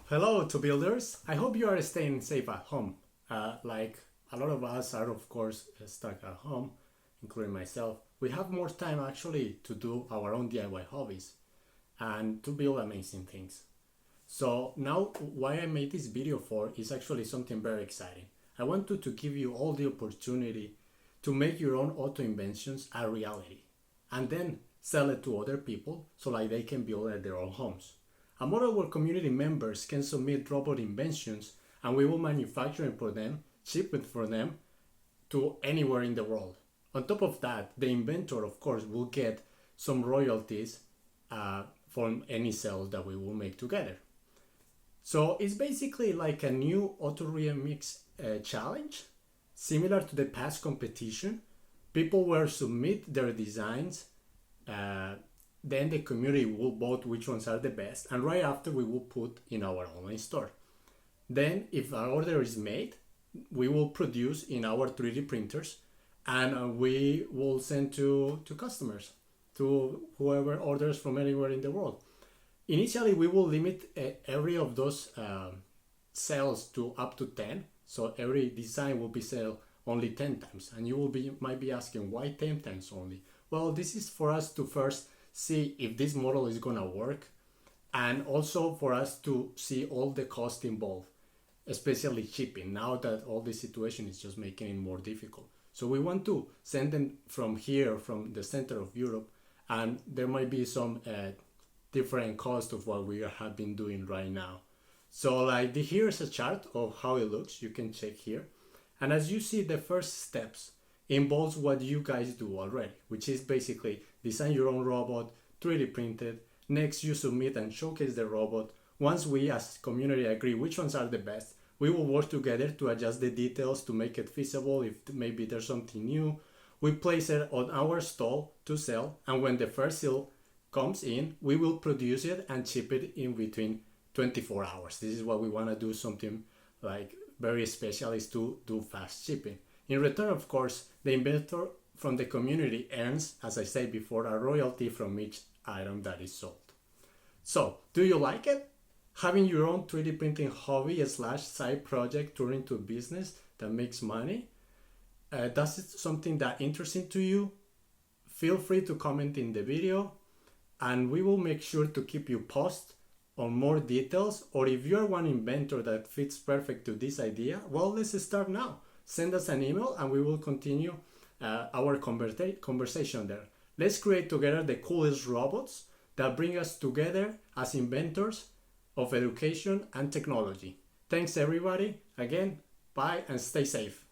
Hello to builders. I hope you are staying safe at home. Like a lot of us are, of course, stuck at home, including myself. We have more time actually to do our own DIY hobbies and to build amazing things. So now why I made this video for is actually something very exciting. I wanted to give you all the opportunity to make your own auto inventions a reality and then sell it to other people so like they can build at their own homes. And more of our community members can submit robot inventions and we will manufacture it for them, ship it for them to anywhere in the world. On top of that, the inventor, of course, will get some royalties from any sales that we will make together. So it's basically like a new Auto Remix challenge, similar to the past competition. People will submit their designs, then the community will vote which ones are the best, and right after we will put in our online store. Then if our order is made, we will produce in our 3D printers and we will send to customers, to whoever orders from anywhere in the world. Initially, we will limit every of those sales to up to 10. So every design will be sold only 10 times. And you might be asking, why 10 times only? Well, this is for us to first see if this model is gonna work, and also for us to see all the cost involved, especially shipping, now that all this situation is just making it more difficult. So we want to send them from here, from the center of Europe, and there might be some different cost of what we have been doing right now. So like here's a chart of how it looks. You can check here. And as you see, the first steps involves what you guys do already, which is basically design your own robot, 3D printed. Next, you submit and showcase the robot. Once we as community agree which ones are the best, we will work together to adjust the details to make it feasible. If maybe there's something new, we place it on our stall to sell. And when the first sale comes in, we will produce it and ship it in between 24 hours. This is what we want to do, something like very special, is to do fast shipping. In return, of course, the inventor from the community earns, as I said before, a royalty from each item that is sold. So, do you like it? Having your own 3D printing hobby / side project turn into a business that makes money? Does it something that interesting to you? Feel free to comment in the video and we will make sure to keep you posted on more details. Or if you're one inventor that fits perfect to this idea, well, let's start now. Send us an email and we will continue our conversation there. Let's create together the coolest robots that bring us together as inventors of education and technology. Thanks everybody. Again, bye and stay safe.